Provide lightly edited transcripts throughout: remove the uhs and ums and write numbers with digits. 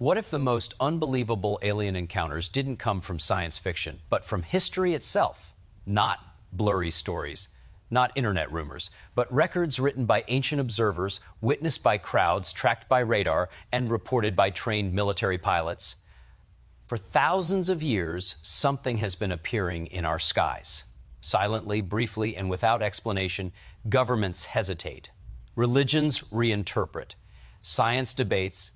What if the most unbelievable alien encounters didn't come from science fiction, but from history itself? Not blurry stories, not internet rumors, but records written by ancient observers, witnessed by crowds, tracked by radar, and reported by trained military pilots. For thousands of years, something has been appearing in our skies. Silently, briefly, and without explanation, governments hesitate. Religions reinterpret. Science debates.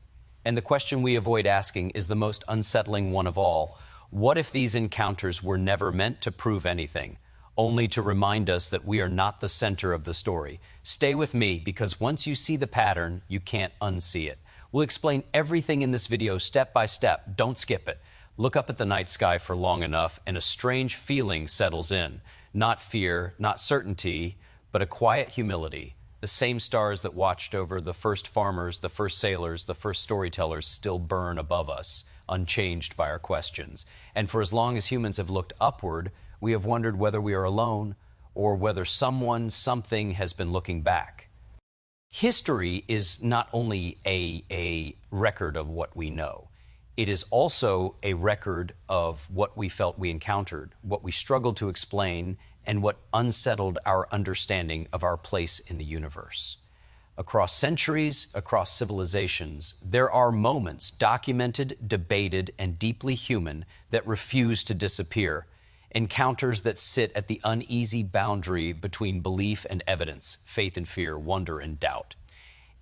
And the question we avoid asking is the most unsettling one of all. What if these encounters were never meant to prove anything, only to remind us that we are not the center of the story? Stay with me, because once you see the pattern, you can't unsee it. We'll explain everything in this video step by step. Don't skip it. Look up at the night sky for long enough, and a strange feeling settles in. Not fear, not certainty, but a quiet humility. The same stars that watched over the first farmers, the first sailors, the first storytellers still burn above us, unchanged by our questions. And for as long as humans have looked upward, we have wondered whether we are alone or whether someone, something has been looking back. History is not only a record of what we know. It is also a record of what we felt we encountered, what we struggled to explain, and what unsettled our understanding of our place in the universe. Across centuries, across civilizations, there are moments documented, debated, and deeply human that refuse to disappear. Encounters that sit at the uneasy boundary between belief and evidence, faith and fear, wonder and doubt.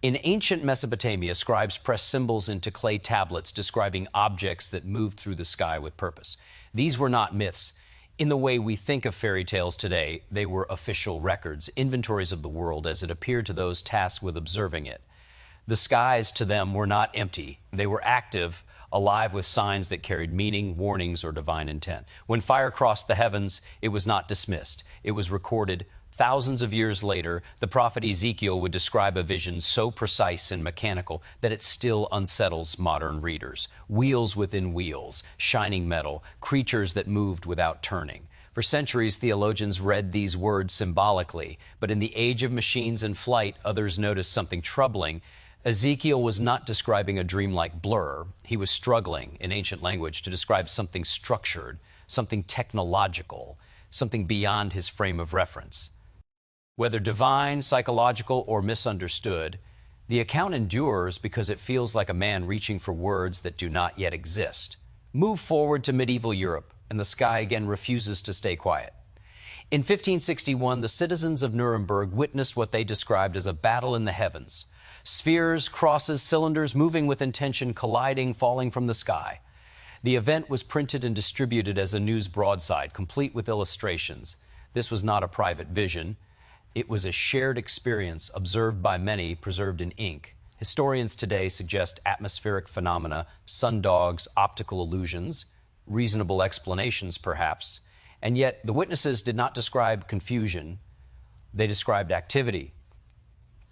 In ancient Mesopotamia, scribes pressed symbols into clay tablets describing objects that moved through the sky with purpose. These were not myths. In the way we think of fairy tales today, they were official records, inventories of the world as it appeared to those tasked with observing it. The skies to them were not empty. They were active, alive with signs that carried meaning, warnings, or divine intent. When fire crossed the heavens, it was not dismissed. It was recorded. Thousands of years later, the prophet Ezekiel would describe a vision so precise and mechanical that it still unsettles modern readers. Wheels within wheels, shining metal, creatures that moved without turning. For centuries, theologians read these words symbolically, but in the age of machines and flight, others noticed something troubling. Ezekiel was not describing a dreamlike blur. He was struggling, in ancient language, to describe something structured, something technological, something beyond his frame of reference. Whether divine, psychological, or misunderstood, the account endures because it feels like a man reaching for words that do not yet exist. Move forward to medieval Europe, and the sky again refuses to stay quiet. In 1561, the citizens of Nuremberg witnessed what they described as a battle in the heavens. Spheres, crosses, cylinders moving with intention, colliding, falling from the sky. The event was printed and distributed as a news broadside, complete with illustrations. This was not a private vision. It was a shared experience observed by many, preserved in ink. Historians today suggest atmospheric phenomena, sundogs, optical illusions, reasonable explanations perhaps. And yet the witnesses did not describe confusion. They described activity.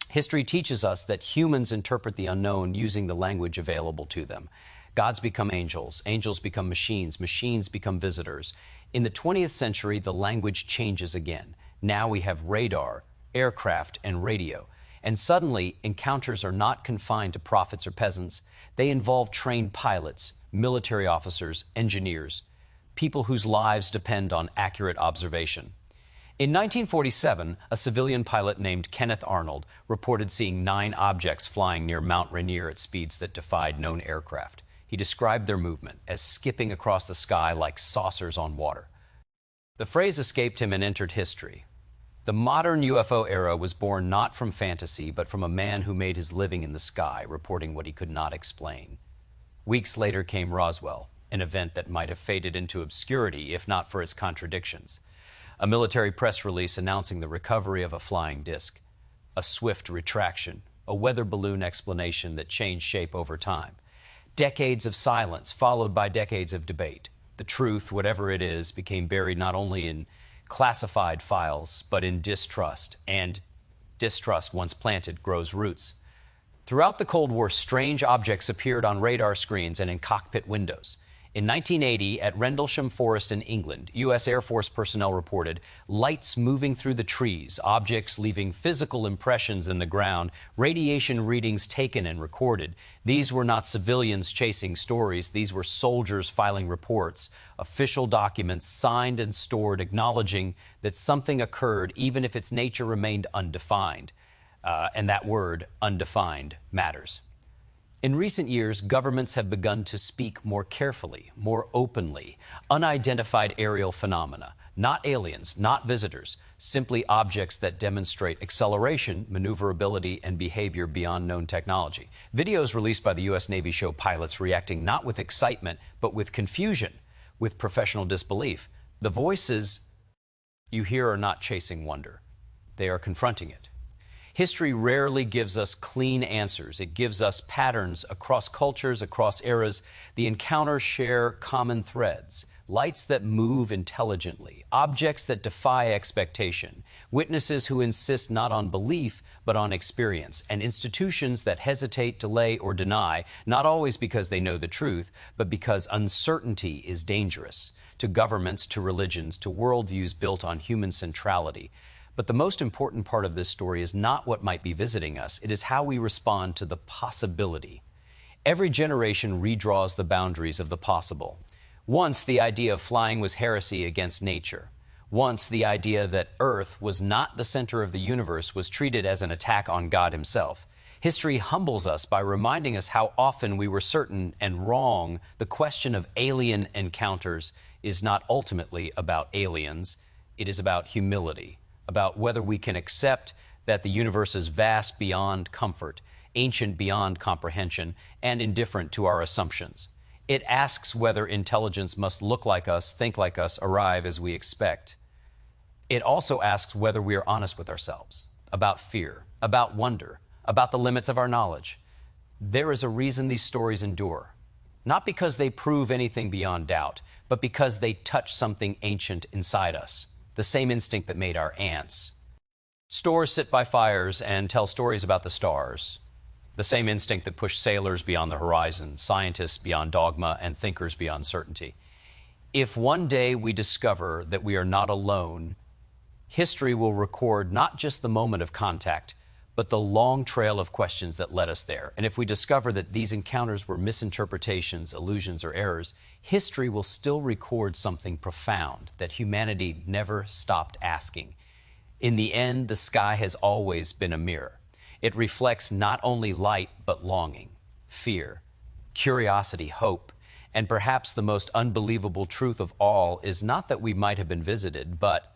History teaches us that humans interpret the unknown using the language available to them. Gods become angels, angels become machines, machines become visitors. In the 20th century, the language changes again. Now we have radar, aircraft, and radio. And suddenly, encounters are not confined to prophets or peasants. They involve trained pilots, military officers, engineers, people whose lives depend on accurate observation. In 1947, a civilian pilot named Kenneth Arnold reported seeing 9 objects flying near Mount Rainier at speeds that defied known aircraft. He described their movement as skipping across the sky like saucers on water. The phrase escaped him and entered history. The modern UFO era was born not from fantasy, but from a man who made his living in the sky, reporting what he could not explain. Weeks later came Roswell, an event that might have faded into obscurity if not for its contradictions. A military press release announcing the recovery of a flying disc, a swift retraction, a weather balloon explanation that changed shape over time. Decades of silence followed by decades of debate. The truth, whatever it is, became buried not only in classified files, but in distrust. And distrust, once planted, grows roots. Throughout the Cold War, strange objects appeared on radar screens and in cockpit windows. In 1980, at Rendlesham Forest in England, U.S. Air Force personnel reported lights moving through the trees, objects leaving physical impressions in the ground, radiation readings taken and recorded. These were not civilians chasing stories. These were soldiers filing reports, official documents signed and stored acknowledging that something occurred even if its nature remained undefined. And that word, undefined, matters. In recent years, governments have begun to speak more carefully, more openly. Unidentified aerial phenomena, not aliens, not visitors, simply objects that demonstrate acceleration, maneuverability, and behavior beyond known technology. Videos released by the U.S. Navy show pilots reacting not with excitement, but with confusion, with professional disbelief. The voices you hear are not chasing wonder. They are confronting it. History rarely gives us clean answers. It gives us patterns across cultures, across eras. The encounters share common threads. Lights that move intelligently, objects that defy expectation, witnesses who insist not on belief, but on experience, and institutions that hesitate, delay, or deny, not always because they know the truth, but because uncertainty is dangerous to governments, to religions, to worldviews built on human centrality. But the most important part of this story is not what might be visiting us. It is how we respond to the possibility. Every generation redraws the boundaries of the possible. Once the idea of flying was heresy against nature. Once the idea that Earth was not the center of the universe was treated as an attack on God himself. History humbles us by reminding us how often we were certain and wrong. The question of alien encounters is not ultimately about aliens. It is about humility, about whether we can accept that the universe is vast beyond comfort, ancient beyond comprehension, and indifferent to our assumptions. It asks whether intelligence must look like us, think like us, arrive as we expect. It also asks whether we are honest with ourselves, about fear, about wonder, about the limits of our knowledge. There is a reason these stories endure, not because they prove anything beyond doubt, but because they touch something ancient inside us. The same instinct that made our ants. Stores sit by fires and tell stories about the stars. The same instinct that pushed sailors beyond the horizon, scientists beyond dogma, and thinkers beyond certainty. If one day we discover that we are not alone, history will record not just the moment of contact, but the long trail of questions that led us there. And if we discover that these encounters were misinterpretations, illusions, or errors, history will still record something profound that humanity never stopped asking. In the end, the sky has always been a mirror. It reflects not only light, but longing, fear, curiosity, hope, and perhaps the most unbelievable truth of all is not that we might have been visited, but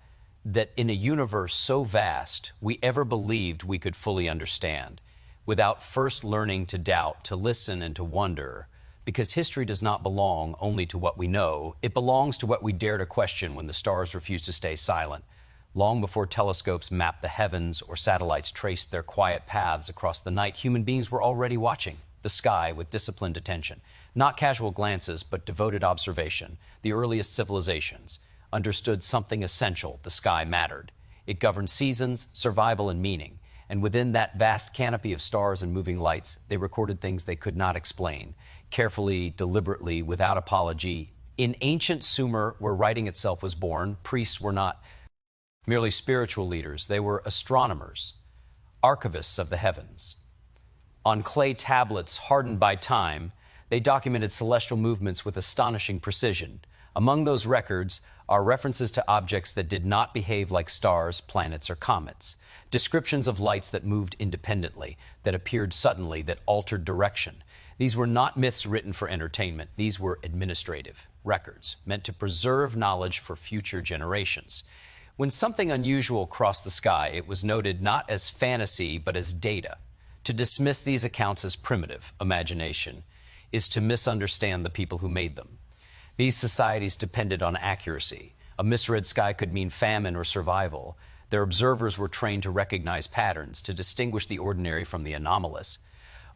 that in a universe so vast, we ever believed we could fully understand, without first learning to doubt, to listen, and to wonder, because history does not belong only to what we know. It belongs to what we dare to question when the stars refuse to stay silent. Long before telescopes mapped the heavens or satellites traced their quiet paths across the night, human beings were already watching the sky with disciplined attention. Not casual glances, but devoted observation. The earliest civilizations understood something essential: the sky mattered. It governed seasons, survival, and meaning. And within that vast canopy of stars and moving lights, they recorded things they could not explain, carefully, deliberately, without apology. In ancient Sumer, where writing itself was born, priests were not merely spiritual leaders. They were astronomers, archivists of the heavens. On clay tablets hardened by time, they documented celestial movements with astonishing precision. Among those records are references to objects that did not behave like stars, planets, or comets, descriptions of lights that moved independently, that appeared suddenly, that altered direction. These were not myths written for entertainment. These were administrative records meant to preserve knowledge for future generations. When something unusual crossed the sky, it was noted not as fantasy, but as data. To dismiss these accounts as primitive imagination is to misunderstand the people who made them. These societies depended on accuracy. A misread sky could mean famine or survival. Their observers were trained to recognize patterns, to distinguish the ordinary from the anomalous.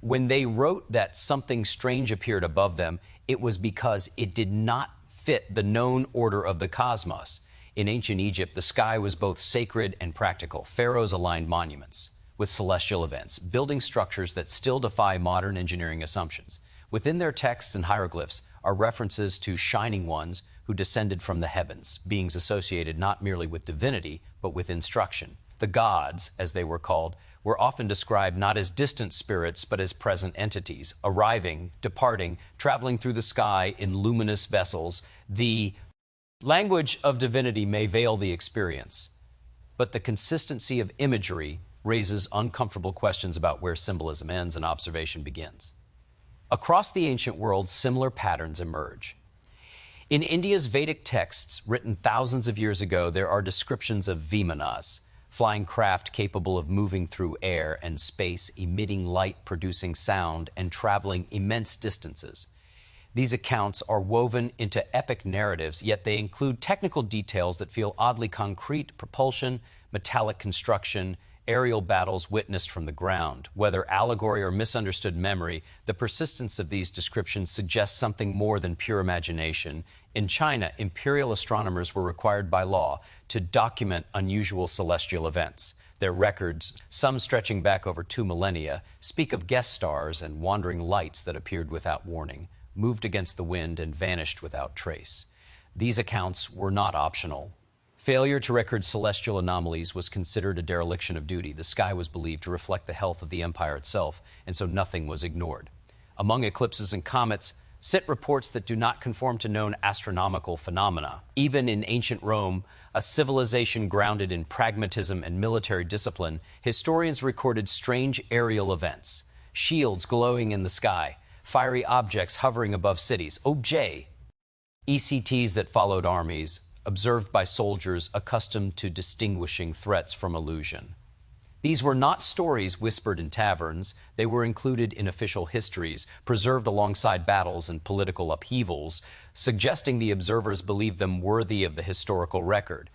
When they wrote that something strange appeared above them, it was because it did not fit the known order of the cosmos. In ancient Egypt, the sky was both sacred and practical. Pharaohs aligned monuments with celestial events, building structures that still defy modern engineering assumptions. Within their texts and hieroglyphs are references to shining ones who descended from the heavens, beings associated not merely with divinity, but with instruction. The gods, as they were called, were often described not as distant spirits, but as present entities, arriving, departing, traveling through the sky in luminous vessels. The language of divinity may veil the experience, but the consistency of imagery raises uncomfortable questions about where symbolism ends and observation begins. Across the ancient world, similar patterns emerge. In India's Vedic texts, written thousands of years ago, there are descriptions of Vimanas, flying craft capable of moving through air and space, emitting light, producing sound, and traveling immense distances. These accounts are woven into epic narratives, yet they include technical details that feel oddly concrete: propulsion, metallic construction, aerial battles witnessed from the ground. Whether allegory or misunderstood memory, the persistence of these descriptions suggests something more than pure imagination. In China, imperial astronomers were required by law to document unusual celestial events. Their records, some stretching back over 2 millennia, speak of guest stars and wandering lights that appeared without warning, moved against the wind, and vanished without trace. These accounts were not optional. Failure to record celestial anomalies was considered a dereliction of duty. The sky was believed to reflect the health of the empire itself, and so nothing was ignored. Among eclipses and comets sit reports that do not conform to known astronomical phenomena. Even in ancient Rome, a civilization grounded in pragmatism and military discipline, historians recorded strange aerial events: shields glowing in the sky, fiery objects hovering above cities, objets, ECTs that followed armies, observed by soldiers accustomed to distinguishing threats from illusion. These were not stories whispered in taverns. They were included in official histories, preserved alongside battles and political upheavals, suggesting the observers believed them worthy of the historical record.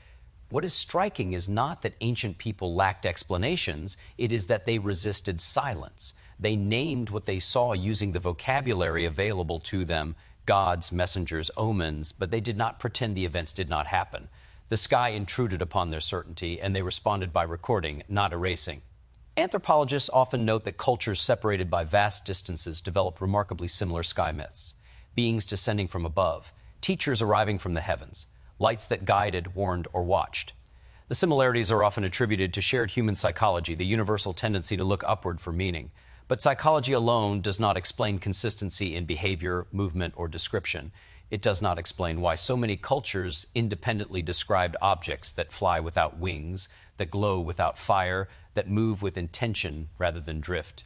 What is striking is not that ancient people lacked explanations, it is that they resisted silence. They named what they saw using the vocabulary available to them: gods, messengers, omens, but they did not pretend the events did not happen. The sky intruded upon their certainty, and they responded by recording, not erasing. Anthropologists often note that cultures separated by vast distances developed remarkably similar sky myths: beings descending from above, teachers arriving from the heavens, lights that guided, warned, or watched. The similarities are often attributed to shared human psychology, the universal tendency to look upward for meaning. But psychology alone does not explain consistency in behavior, movement, or description. It does not explain why so many cultures independently described objects that fly without wings, that glow without fire, that move with intention rather than drift.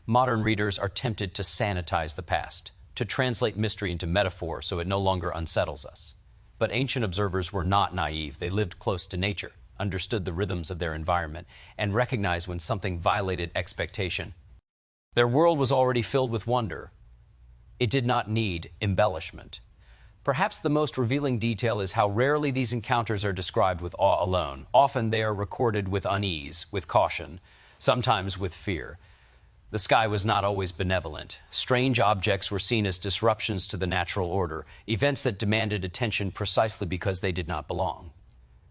Modern readers are tempted to sanitize the past, to translate mystery into metaphor so it no longer unsettles us. But ancient observers were not naive. They lived close to nature, understood the rhythms of their environment, and recognized when something violated expectation. Their world was already filled with wonder. It did not need embellishment. Perhaps the most revealing detail is how rarely these encounters are described with awe alone. Often they are recorded with unease, with caution, sometimes with fear. The sky was not always benevolent. Strange objects were seen as disruptions to the natural order, events that demanded attention precisely because they did not belong.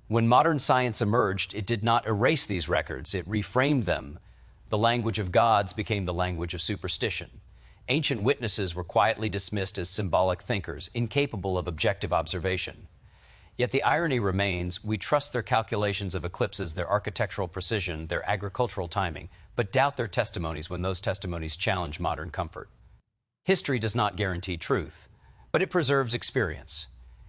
When modern science emerged, it did not erase these records, it reframed them. The language of gods became the language of superstition. Ancient witnesses were quietly dismissed as symbolic thinkers, incapable of objective observation. Yet the irony remains: we trust their calculations of eclipses, their architectural precision, their agricultural timing, but doubt their testimonies when those testimonies challenge modern comfort. History does not guarantee truth, but it preserves experience.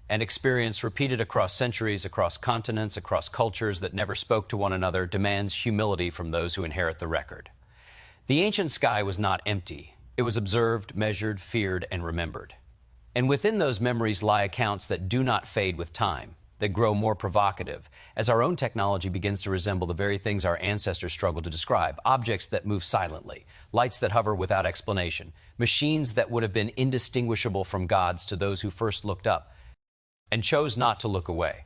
And experience repeated across centuries, across continents, across cultures that never spoke to one another demands humility from those who inherit the record. The ancient sky was not empty. It was observed, measured, feared, and remembered. And within those memories lie accounts that do not fade with time, that grow more provocative as our own technology begins to resemble the very things our ancestors struggled to describe: objects that move silently, lights that hover without explanation, machines that would have been indistinguishable from gods to those who first looked up and chose not to look away.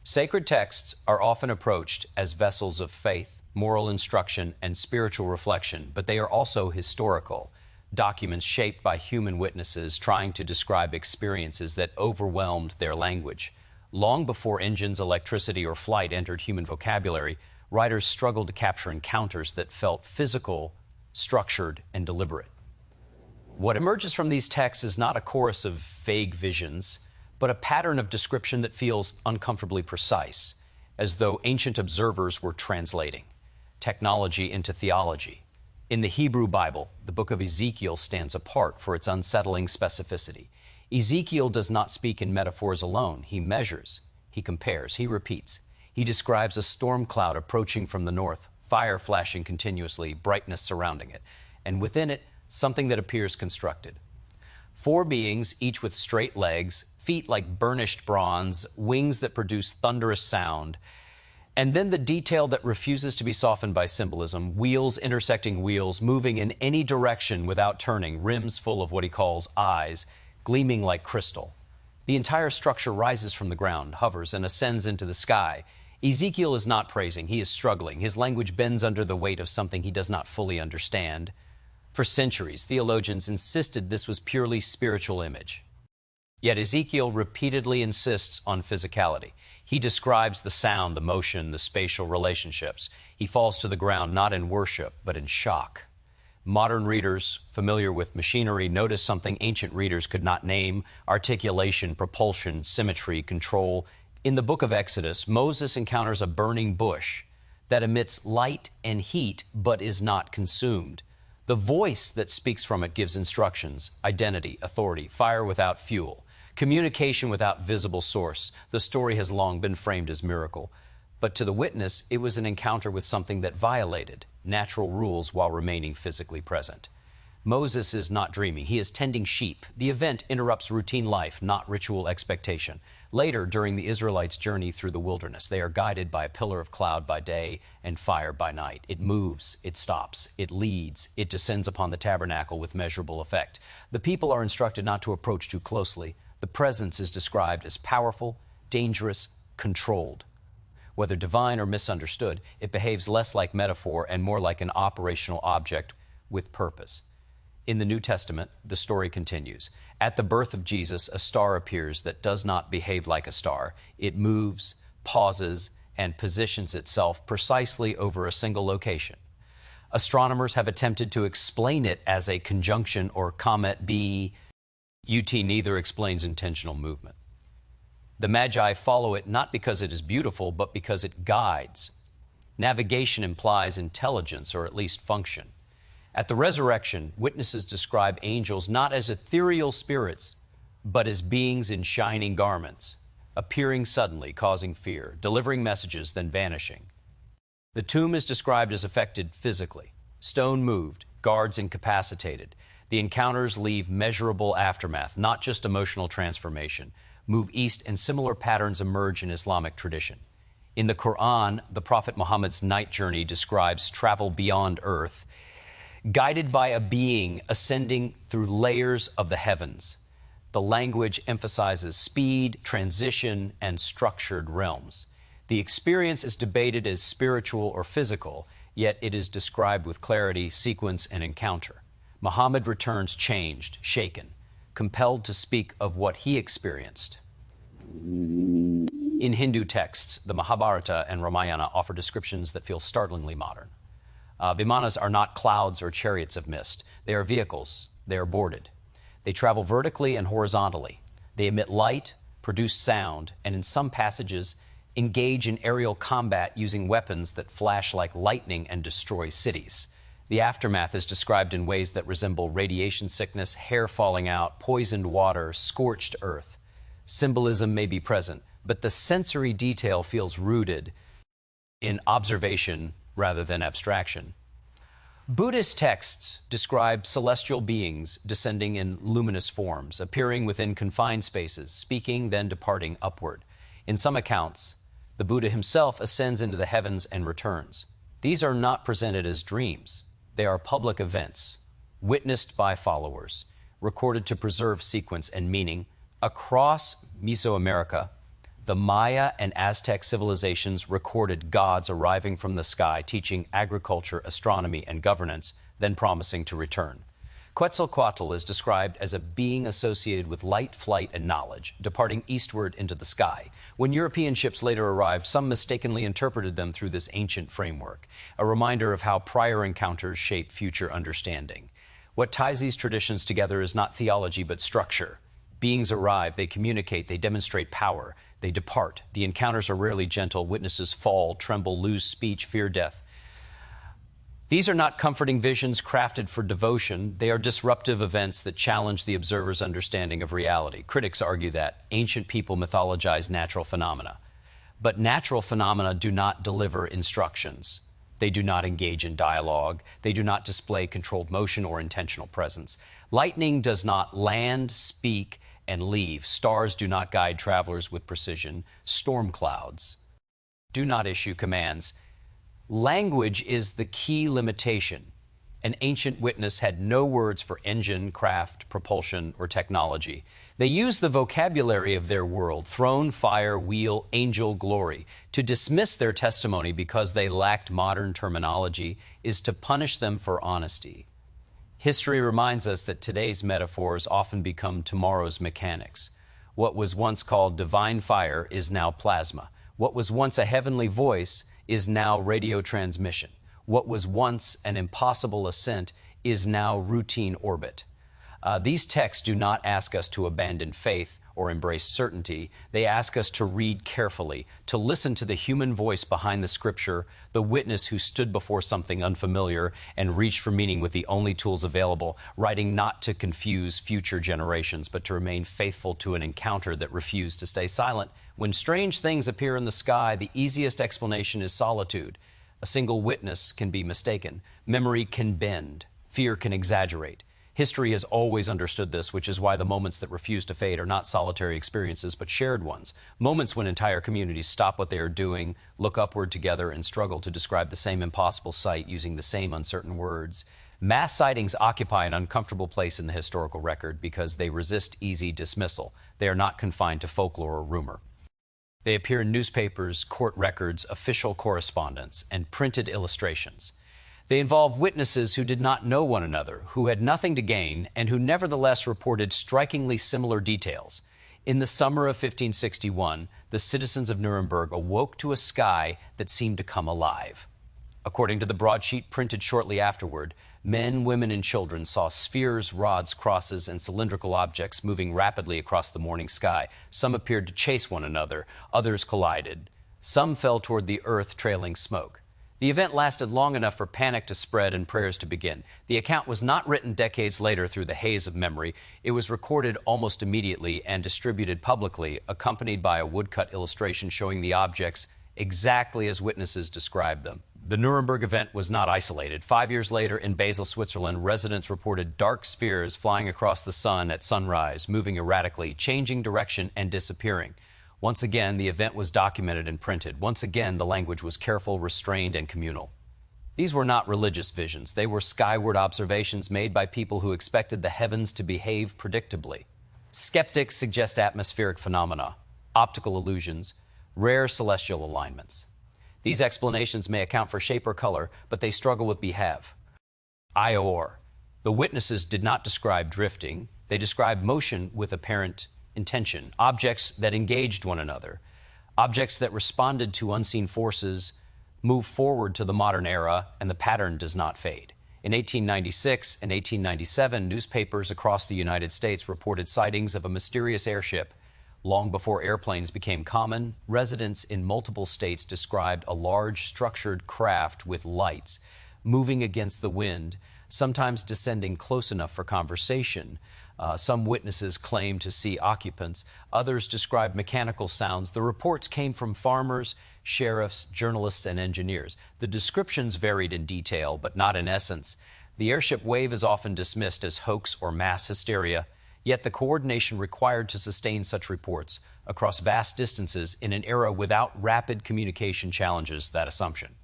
Sacred texts are often approached as vessels of faith, moral instruction, and spiritual reflection, but they are also historical, documents shaped by human witnesses trying to describe experiences that overwhelmed their language. Long before engines, electricity, or flight entered human vocabulary, writers struggled to capture encounters that felt physical, structured, and deliberate. What emerges from these texts is not a chorus of vague visions, but a pattern of description that feels uncomfortably precise, as though ancient observers were translating technology into theology. In the Hebrew Bible, the book of Ezekiel stands apart for its unsettling specificity. Ezekiel does not speak in metaphors alone. He measures, he compares, he repeats. He describes a storm cloud approaching from the north, fire flashing continuously, brightness surrounding it, and within it, something that appears constructed. 4 beings, each with straight legs, feet like burnished bronze, wings that produce thunderous sound, and then the detail that refuses to be softened by symbolism, wheels intersecting wheels, moving in any direction without turning, rims full of what he calls eyes, gleaming like crystal. The entire structure rises from the ground, hovers, and ascends into the sky. Ezekiel is not praising, he is struggling. His language bends under the weight of something he does not fully understand. For centuries, theologians insisted this was purely spiritual image. Yet Ezekiel repeatedly insists on physicality. He describes the sound, the motion, the spatial relationships. He falls to the ground not in worship, but in shock. Modern readers, familiar with machinery, notice something ancient readers could not name: articulation, propulsion, symmetry, control. In the book of Exodus, Moses encounters a burning bush that emits light and heat, but is not consumed. The voice that speaks from it gives instructions, identity, authority, fire without fuel, communication without visible source. The story has long been framed as miracle, but to the witness, it was an encounter with something that violated natural rules while remaining physically present. Moses is not dreaming. He is tending sheep. The event interrupts routine life, not ritual expectation. Later, during the Israelites' journey through the wilderness, they are guided by a pillar of cloud by day and fire by night. It moves, it stops, it leads, it descends upon the tabernacle with measurable effect. The people are instructed not to approach too closely. The presence is described as powerful, dangerous, controlled. Whether divine or misunderstood, it behaves less like metaphor and more like an operational object with purpose. In the New Testament, the story continues. At the birth of Jesus, a star appears that does not behave like a star. It moves, pauses, and positions itself precisely over a single location. Astronomers have attempted to explain it as a conjunction or comet B. UT neither explains intentional movement. The Magi follow it not because it is beautiful, but because it guides. Navigation implies intelligence, or at least function. At the resurrection, witnesses describe angels not as ethereal spirits, but as beings in shining garments, appearing suddenly, causing fear, delivering messages, then vanishing. The tomb is described as affected physically. Stone moved, guards incapacitated. The encounters leave measurable aftermath, not just emotional transformation. Move east, and similar patterns emerge in Islamic tradition. In the Quran, the Prophet Muhammad's night journey describes travel beyond earth, guided by a being ascending through layers of the heavens. The language emphasizes speed, transition, and structured realms. The experience is debated as spiritual or physical, yet it is described with clarity, sequence, and encounter. Muhammad returns changed, shaken, compelled to speak of what he experienced. In Hindu texts, the Mahabharata and Ramayana offer descriptions that feel startlingly modern. Vimanas are not clouds or chariots of mist. They are vehicles. They are boarded. They travel vertically and horizontally. They emit light, produce sound, and in some passages, engage in aerial combat using weapons that flash like lightning and destroy cities. The aftermath is described in ways that resemble radiation sickness, hair falling out, poisoned water, scorched earth. Symbolism may be present, but the sensory detail feels rooted in observation rather than abstraction. Buddhist texts describe celestial beings descending in luminous forms, appearing within confined spaces, speaking, then departing upward. In some accounts, the Buddha himself ascends into the heavens and returns. These are not presented as dreams. They are public events, witnessed by followers, recorded to preserve sequence and meaning. Across Mesoamerica, the Maya and Aztec civilizations recorded gods arriving from the sky, teaching agriculture, astronomy, and governance, then promising to return. Quetzalcoatl is described as a being associated with light, flight, and knowledge, departing eastward into the sky. When European ships later arrived, some mistakenly interpreted them through this ancient framework, a reminder of how prior encounters shape future understanding. What ties these traditions together is not theology but structure. Beings arrive, they communicate, they demonstrate power, they depart. The encounters are rarely gentle. Witnesses fall, tremble, lose speech, fear death. These are not comforting visions crafted for devotion. They are disruptive events that challenge the observer's understanding of reality. Critics argue that ancient people mythologize natural phenomena. But natural phenomena do not deliver instructions. They do not engage in dialogue. They do not display controlled motion or intentional presence. Lightning does not land, speak, and leave. Stars do not guide travelers with precision. Storm clouds do not issue commands. Language is the key limitation. An ancient witness had no words for engine, craft, propulsion, or technology. They used the vocabulary of their world, throne, fire, wheel, angel, glory. To dismiss their testimony because they lacked modern terminology is to punish them for honesty. History reminds us that today's metaphors often become tomorrow's mechanics. What was once called divine fire is now plasma. What was once a heavenly voice is now radio transmission. What was once an impossible ascent is now routine orbit. These texts do not ask us to abandon faith or embrace certainty. They ask us to read carefully, to listen to the human voice behind the scripture, the witness who stood before something unfamiliar and reached for meaning with the only tools available, writing not to confuse future generations, but to remain faithful to an encounter that refused to stay silent. When strange things appear in the sky, the easiest explanation is solitude. A single witness can be mistaken. Memory can bend. Fear can exaggerate. History has always understood this, which is why the moments that refuse to fade are not solitary experiences, but shared ones. Moments when entire communities stop what they are doing, look upward together, and struggle to describe the same impossible sight using the same uncertain words. Mass sightings occupy an uncomfortable place in the historical record because they resist easy dismissal. They are not confined to folklore or rumor. They appear in newspapers, court records, official correspondence, and printed illustrations. They involve witnesses who did not know one another, who had nothing to gain, and who nevertheless reported strikingly similar details. In the summer of 1561, the citizens of Nuremberg awoke to a sky that seemed to come alive. According to the broadsheet printed shortly afterward, men, women, and children saw spheres, rods, crosses, and cylindrical objects moving rapidly across the morning sky. Some appeared to chase one another, others collided. Some fell toward the earth, trailing smoke. The event lasted long enough for panic to spread and prayers to begin. The account was not written decades later through the haze of memory. It was recorded almost immediately and distributed publicly, accompanied by a woodcut illustration showing the objects exactly as witnesses described them. The Nuremberg event was not isolated. 5 years later, in Basel, Switzerland, residents reported dark spheres flying across the sun at sunrise, moving erratically, changing direction, and disappearing. Once again, the event was documented and printed. Once again, the language was careful, restrained, and communal. These were not religious visions. They were skyward observations made by people who expected the heavens to behave predictably. Skeptics suggest atmospheric phenomena, optical illusions, rare celestial alignments. These explanations may account for shape or color, but they struggle with behave. IOR. The witnesses did not describe drifting. They described motion with apparent intention, objects that engaged one another, objects that responded to unseen forces, move forward to the modern era, and the pattern does not fade. In 1896 and 1897, newspapers across the United States reported sightings of a mysterious airship. Long before airplanes became common, residents in multiple states described a large structured craft with lights moving against the wind, sometimes descending close enough for conversation. Some witnesses claimed to see occupants. Others described mechanical sounds. The reports came from farmers, sheriffs, journalists, and engineers. The descriptions varied in detail, but not in essence. The airship wave is often dismissed as hoax or mass hysteria. Yet the coordination required to sustain such reports across vast distances in an era without rapid communication challenges that assumption.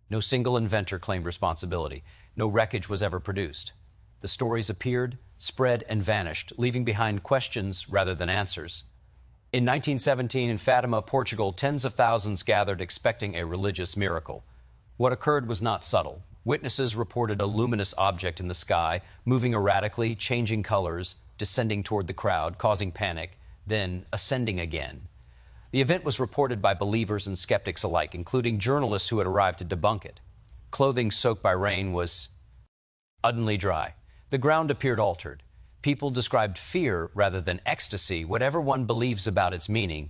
No single inventor claimed responsibility. No wreckage was ever produced. The stories appeared, spread, and vanished, leaving behind questions rather than answers. In 1917, in Fatima, Portugal, tens of thousands gathered expecting a religious miracle. What occurred was not subtle. Witnesses reported a luminous object in the sky, moving erratically, changing colors, descending toward the crowd, causing panic, then ascending again. The event was reported by believers and skeptics alike, including journalists who had arrived to debunk it. Clothing soaked by rain was suddenly dry. The ground appeared altered. People described fear rather than ecstasy. Whatever one believes about its meaning,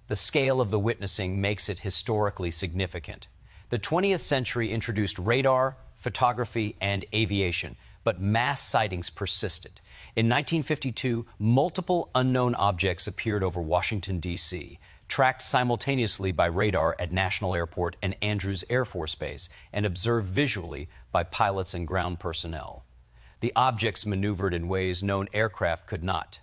the scale of the witnessing makes it historically significant. The 20th century introduced radar, photography, and aviation, but mass sightings persisted. In 1952, multiple unknown objects appeared over Washington, D.C., tracked simultaneously by radar at National Airport and Andrews Air Force Base, and observed visually by pilots and ground personnel. The objects maneuvered in ways known aircraft could not.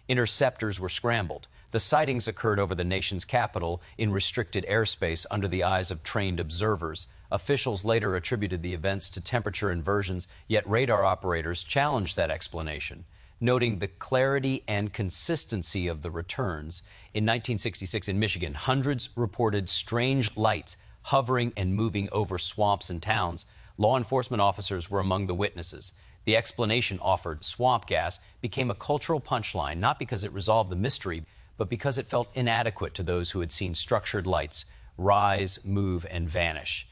Interceptors were scrambled. The sightings occurred over the nation's capital in restricted airspace under the eyes of trained observers. Officials later attributed the events to temperature inversions, yet radar operators challenged that explanation, noting the clarity and consistency of the returns. In 1966 in Michigan, hundreds reported strange lights hovering and moving over swamps and towns. Law enforcement officers were among the witnesses. The explanation offered, swamp gas, became a cultural punchline, not because it resolved the mystery, but because it felt inadequate to those who had seen structured lights rise, move, and vanish.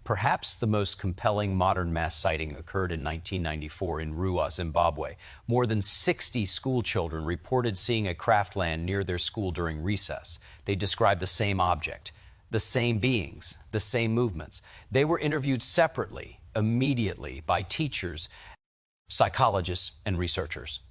Perhaps the most compelling modern mass sighting occurred in 1994 in Rua, Zimbabwe. More than 60 school children reported seeing a craft land near their school during recess. They described the same object, the same beings, the same movements. They were interviewed separately, immediately, by teachers, psychologists, and researchers.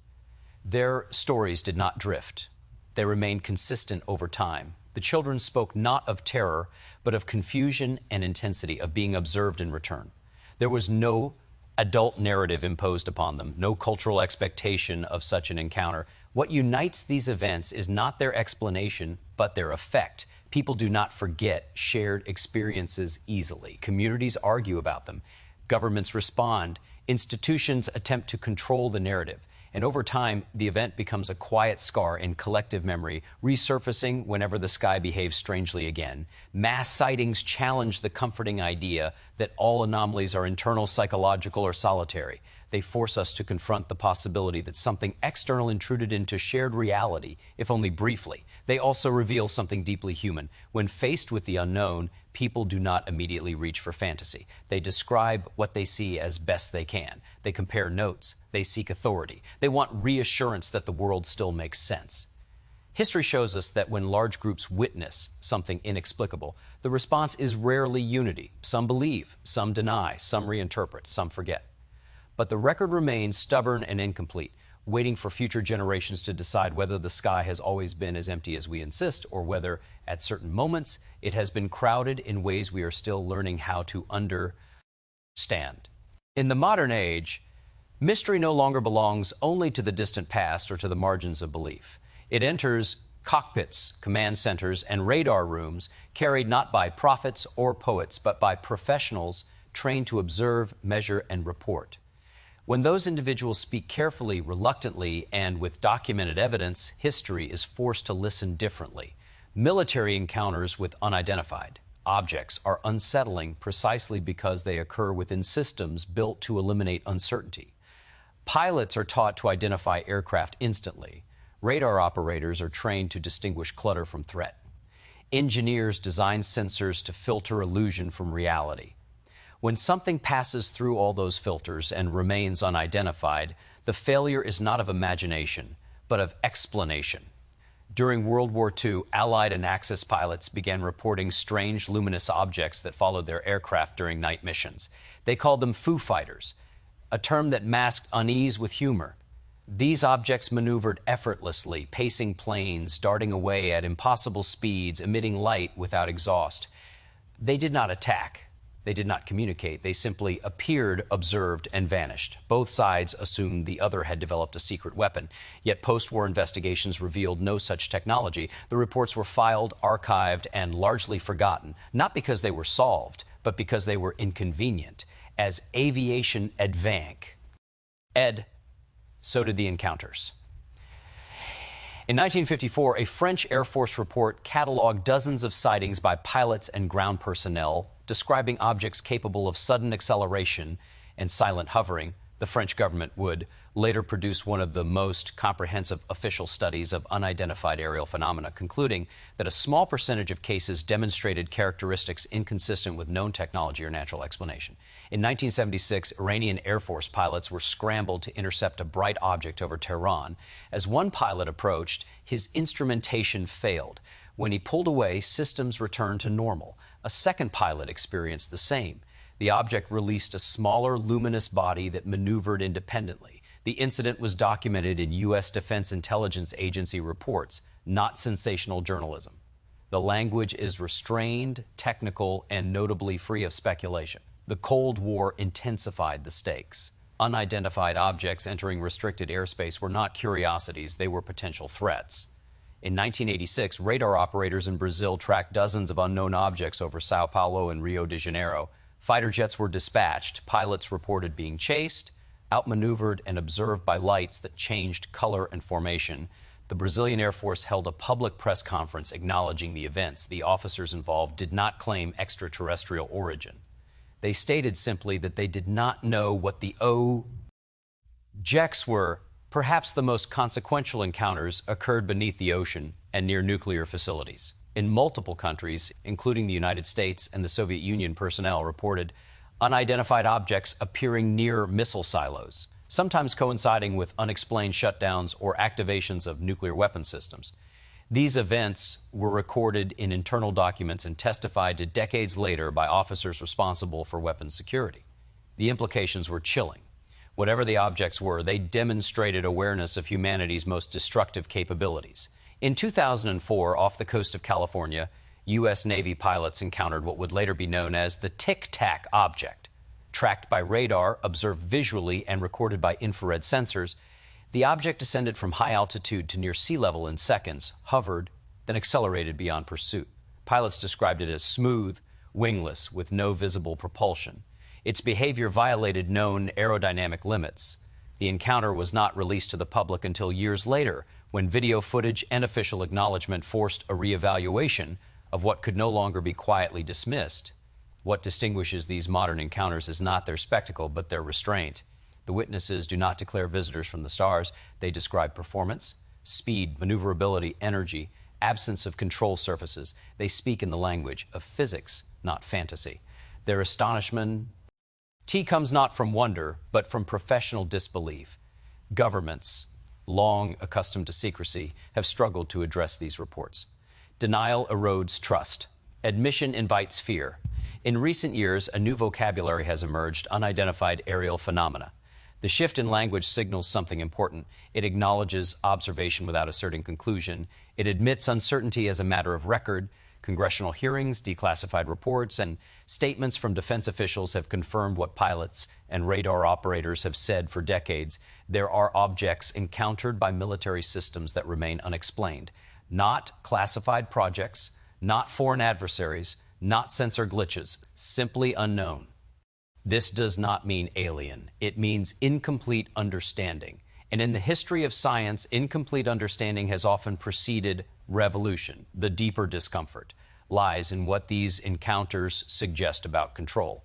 Their stories did not drift. They remained consistent over time. The children spoke not of terror, but of confusion and intensity, of being observed in return. There was no adult narrative imposed upon them, no cultural expectation of such an encounter. What unites these events is not their explanation, but their effect. People do not forget shared experiences easily. Communities argue about them. Governments respond. Institutions attempt to control the narrative. And over time, the event becomes a quiet scar in collective memory, resurfacing whenever the sky behaves strangely again. Mass sightings challenge the comforting idea that all anomalies are internal, psychological, or solitary. They force us to confront the possibility that something external intruded into shared reality, if only briefly. They also reveal something deeply human. When faced with the unknown, people do not immediately reach for fantasy. They describe what they see as best they can. They compare notes. They seek authority. They want reassurance that the world still makes sense. History shows us that when large groups witness something inexplicable, the response is rarely unity. Some believe, some deny, some reinterpret, some forget. But the record remains stubborn and incomplete, waiting for future generations to decide whether the sky has always been as empty as we insist, or whether, at certain moments, it has been crowded in ways we are still learning how to understand. In the modern age, mystery no longer belongs only to the distant past or to the margins of belief. It enters cockpits, command centers, and radar rooms carried not by prophets or poets, but by professionals trained to observe, measure, and report. When those individuals speak carefully, reluctantly, and with documented evidence, history is forced to listen differently. Military encounters with unidentified objects are unsettling precisely because they occur within systems built to eliminate uncertainty. Pilots are taught to identify aircraft instantly. Radar operators are trained to distinguish clutter from threat. Engineers design sensors to filter illusion from reality. When something passes through all those filters and remains unidentified, the failure is not of imagination, but of explanation. During World War II, Allied and Axis pilots began reporting strange luminous objects that followed their aircraft during night missions. They called them Foo Fighters, a term that masked unease with humor. These objects maneuvered effortlessly, pacing planes, darting away at impossible speeds, emitting light without exhaust. They did not attack. They did not communicate. They simply appeared, observed, and vanished. Both sides assumed the other had developed a secret weapon. Yet post-war investigations revealed no such technology. The reports were filed, archived, and largely forgotten, not because they were solved, but because they were inconvenient. As aviation advanced, so did the encounters. In 1954, a French Air Force report cataloged dozens of sightings by pilots and ground personnel, describing objects capable of sudden acceleration and silent hovering, The French government would later produce one of the most comprehensive official studies of unidentified aerial phenomena, concluding that a small percentage of cases demonstrated characteristics inconsistent with known technology or natural explanation. In 1976, Iranian Air Force pilots were scrambled to intercept a bright object over Tehran. As one pilot approached, his instrumentation failed. When he pulled away, systems returned to normal. A second pilot experienced the same. The object released a smaller, luminous body that maneuvered independently. The incident was documented in U.S. Defense Intelligence Agency reports, not sensational journalism. The language is restrained, technical, and notably free of speculation. The Cold War intensified the stakes. Unidentified objects entering restricted airspace were not curiosities, they were potential threats. In 1986, radar operators in Brazil tracked dozens of unknown objects over Sao Paulo and Rio de Janeiro. Fighter jets were dispatched. Pilots reported being chased, outmaneuvered, and observed by lights that changed color and formation. The Brazilian Air Force held a public press conference acknowledging the events. The officers involved did not claim extraterrestrial origin. They stated simply that they did not know what the objects were. Perhaps the most consequential encounters occurred beneath the ocean and near nuclear facilities. In multiple countries, including the United States and the Soviet Union, personnel reported unidentified objects appearing near missile silos, sometimes coinciding with unexplained shutdowns or activations of nuclear weapon systems. These events were recorded in internal documents and testified to decades later by officers responsible for weapons security. The implications were chilling. Whatever the objects were, they demonstrated awareness of humanity's most destructive capabilities. In 2004, off the coast of California, U.S. Navy pilots encountered what would later be known as the Tic Tac object. Tracked by radar, observed visually, and recorded by infrared sensors, the object descended from high altitude to near sea level in seconds, hovered, then accelerated beyond pursuit. Pilots described it as smooth, wingless, with no visible propulsion. Its behavior violated known aerodynamic limits. The encounter was not released to the public until years later, when video footage and official acknowledgement forced a reevaluation of what could no longer be quietly dismissed. What distinguishes these modern encounters is not their spectacle, but their restraint. The witnesses do not declare visitors from the stars. They describe performance, speed, maneuverability, energy, absence of control surfaces. They speak in the language of physics, not fantasy. Their astonishment comes not from wonder, but from professional disbelief. Governments, long accustomed to secrecy, have struggled to address these reports. Denial erodes trust. Admission invites fear. In recent years, a new vocabulary has emerged: unidentified aerial phenomena. The shift in language signals something important. It acknowledges observation without asserting conclusion. It admits uncertainty as a matter of record. Congressional hearings, declassified reports, and statements from defense officials have confirmed what pilots and radar operators have said for decades. There are objects encountered by military systems that remain unexplained. Not classified projects, not foreign adversaries, not sensor glitches, simply unknown. This does not mean alien. It means incomplete understanding. And in the history of science, incomplete understanding has often preceded revolution. The deeper discomfort lies in what these encounters suggest about control.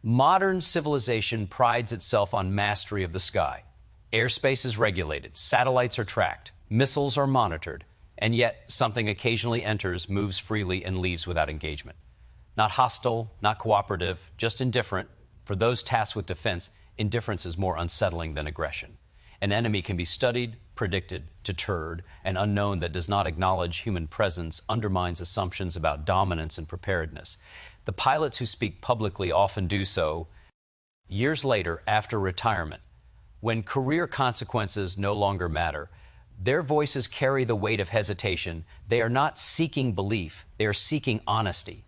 Modern civilization prides itself on mastery of the sky. Airspace is regulated, satellites are tracked, missiles are monitored, and yet something occasionally enters, moves freely, and leaves without engagement. Not hostile, not cooperative, just indifferent. For those tasked with defense, indifference is more unsettling than aggression. An enemy can be studied, predicted, deterred. An unknown that does not acknowledge human presence undermines assumptions about dominance and preparedness. The pilots who speak publicly often do so years later, after retirement, when career consequences no longer matter. Their voices carry the weight of hesitation. They are not seeking belief, they are seeking honesty.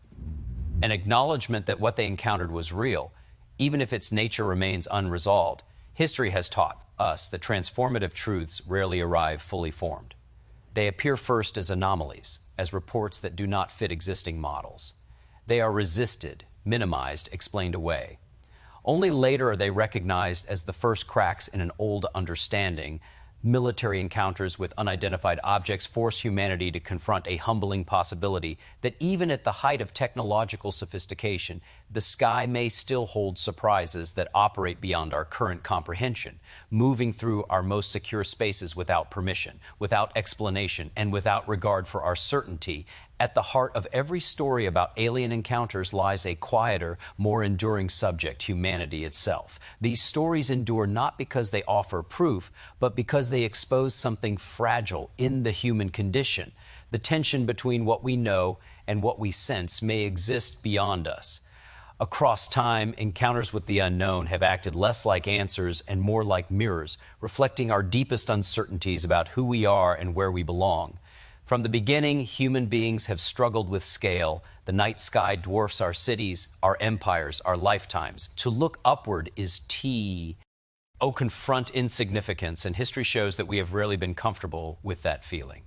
An acknowledgement that what they encountered was real, even if its nature remains unresolved. History has taught us that transformative truths rarely arrive fully formed. They appear first as anomalies, as reports that do not fit existing models. They are resisted, minimized, explained away. Only later are they recognized as the first cracks in an old understanding, Military encounters with unidentified objects force humanity to confront a humbling possibility that even at the height of technological sophistication, the sky may still hold surprises that operate beyond our current comprehension, moving through our most secure spaces without permission, without explanation, and without regard for our certainty. At the heart of every story about alien encounters lies a quieter, more enduring subject, humanity itself. These stories endure not because they offer proof, but because they expose something fragile in the human condition. The tension between what we know and what we sense may exist beyond us. Across time, encounters with the unknown have acted less like answers and more like mirrors, reflecting our deepest uncertainties about who we are and where we belong. From the beginning, human beings have struggled with scale. The night sky dwarfs our cities, our empires, our lifetimes. To look upward is confront insignificance, and history shows that we have rarely been comfortable with that feeling.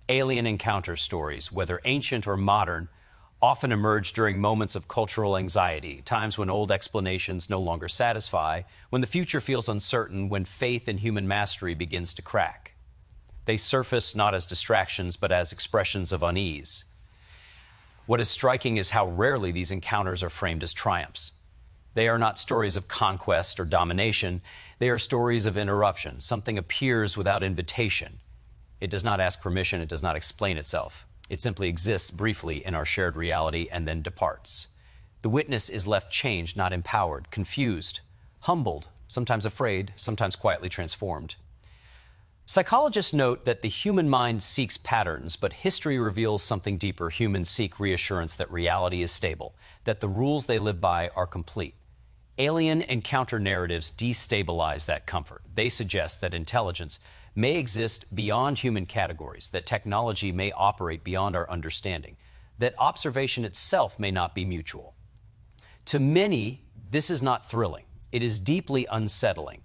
Alien encounter stories, whether ancient or modern, often emerge during moments of cultural anxiety, times when old explanations no longer satisfy, when the future feels uncertain, when faith in human mastery begins to crack. They surface not as distractions, but as expressions of unease. What is striking is how rarely these encounters are framed as triumphs. They are not stories of conquest or domination. They are stories of interruption. Something appears without invitation. It does not ask permission. It does not explain itself. It simply exists briefly in our shared reality and then departs. The witness is left changed, not empowered, confused, humbled, sometimes afraid, sometimes quietly transformed. Psychologists note that the human mind seeks patterns, but history reveals something deeper. Humans seek reassurance that reality is stable, that the rules they live by are complete. Alien encounter narratives destabilize that comfort. They suggest that intelligence may exist beyond human categories, that technology may operate beyond our understanding, that observation itself may not be mutual. To many, this is not thrilling. It is deeply unsettling.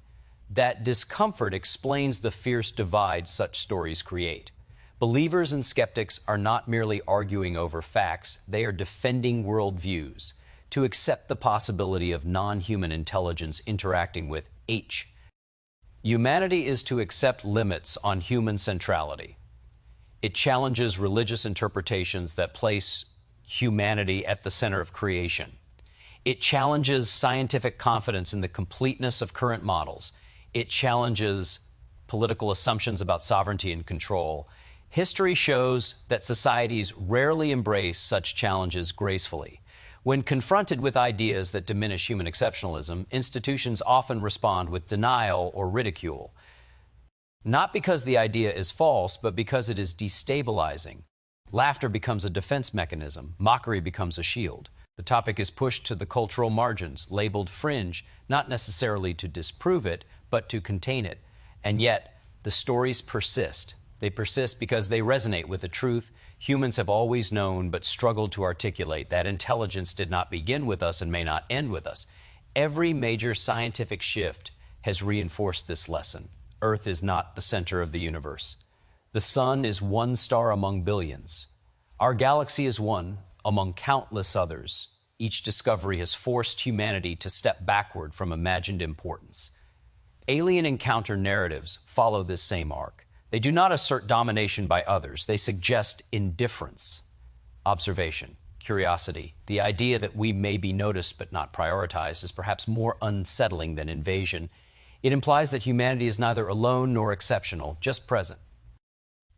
That discomfort explains the fierce divide such stories create. Believers and skeptics are not merely arguing over facts, they are defending worldviews. To accept the possibility of non-human intelligence interacting with humanity is to accept limits on human centrality. It challenges religious interpretations that place humanity at the center of creation. It challenges scientific confidence in the completeness of current models. It challenges political assumptions about sovereignty and control. History shows that societies rarely embrace such challenges gracefully. When confronted with ideas that diminish human exceptionalism, institutions often respond with denial or ridicule. Not because the idea is false, but because it is destabilizing. Laughter becomes a defense mechanism. Mockery becomes a shield. The topic is pushed to the cultural margins, labeled fringe, not necessarily to disprove it, but to contain it. And yet, the stories persist. They persist because they resonate with the truth humans have always known but struggled to articulate, that intelligence did not begin with us and may not end with us. Every major scientific shift has reinforced this lesson. Earth is not the center of the universe. The sun is one star among billions. Our galaxy is one among countless others. Each discovery has forced humanity to step backward from imagined importance. Alien encounter narratives follow this same arc. They do not assert domination by others. They suggest indifference, observation, curiosity. The idea that we may be noticed but not prioritized is perhaps more unsettling than invasion. It implies that humanity is neither alone nor exceptional, just present.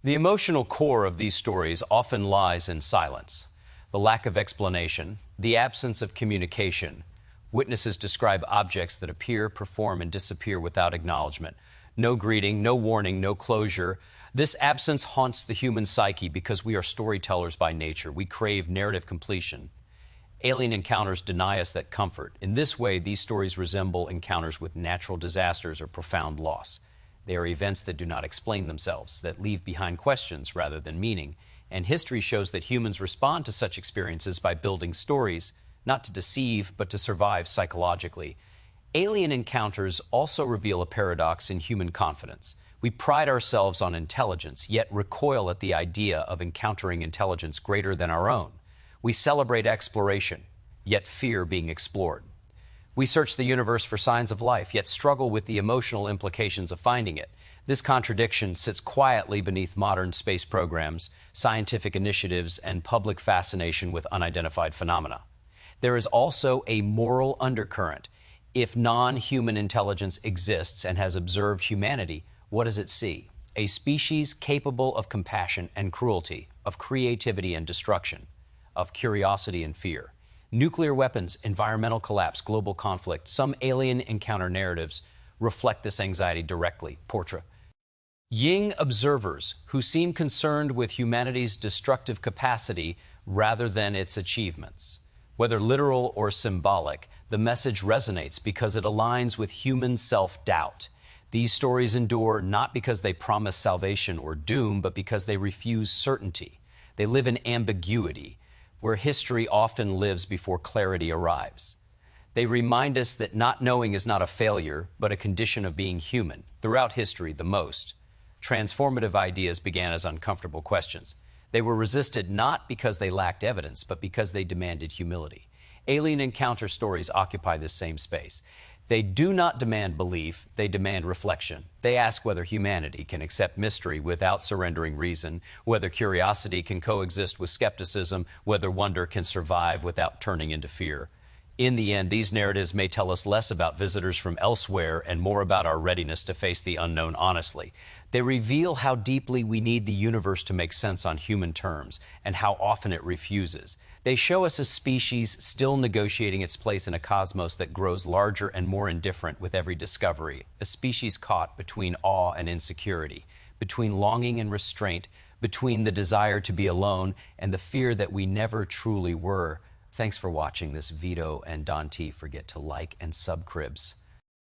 The emotional core of these stories often lies in silence. The lack of explanation, the absence of communication. Witnesses describe objects that appear, perform, and disappear without acknowledgement. No greeting, no warning, no closure. This absence haunts the human psyche because we are storytellers by nature. We crave narrative completion. Alien encounters deny us that comfort. In this way, these stories resemble encounters with natural disasters or profound loss. They are events that do not explain themselves, that leave behind questions rather than meaning. And history shows that humans respond to such experiences by building stories, not to deceive, but to survive psychologically. Alien encounters also reveal a paradox in human confidence. We pride ourselves on intelligence, yet recoil at the idea of encountering intelligence greater than our own. We celebrate exploration, yet fear being explored. We search the universe for signs of life, yet struggle with the emotional implications of finding it. This contradiction sits quietly beneath modern space programs, scientific initiatives, and public fascination with unidentified phenomena. There is also a moral undercurrent. If non-human intelligence exists and has observed humanity, what does it see? A species capable of compassion and cruelty, of creativity and destruction, of curiosity and fear. Nuclear weapons, environmental collapse, global conflict. Some alien encounter narratives reflect this anxiety directly. Portrait. Ying observers who seem concerned with humanity's destructive capacity rather than its achievements. Whether literal or symbolic, the message resonates because it aligns with human self-doubt. These stories endure not because they promise salvation or doom, but because they refuse certainty. They live in ambiguity, where history often lives before clarity arrives. They remind us that not knowing is not a failure, but a condition of being human. Throughout history, the most transformative ideas began as uncomfortable questions. They were resisted not because they lacked evidence, but because they demanded humility. Alien encounter stories occupy this same space. They do not demand belief, they demand reflection. They ask whether humanity can accept mystery without surrendering reason, whether curiosity can coexist with skepticism, whether wonder can survive without turning into fear. In the end, these narratives may tell us less about visitors from elsewhere and more about our readiness to face the unknown honestly. They reveal how deeply we need the universe to make sense on human terms and how often it refuses. They show us a species still negotiating its place in a cosmos that grows larger and more indifferent with every discovery, a species caught between awe and insecurity, between longing and restraint, between the desire to be alone and the fear that we never truly were. Thanks for watching this. Vito and Don T. Forget to like and subscribe.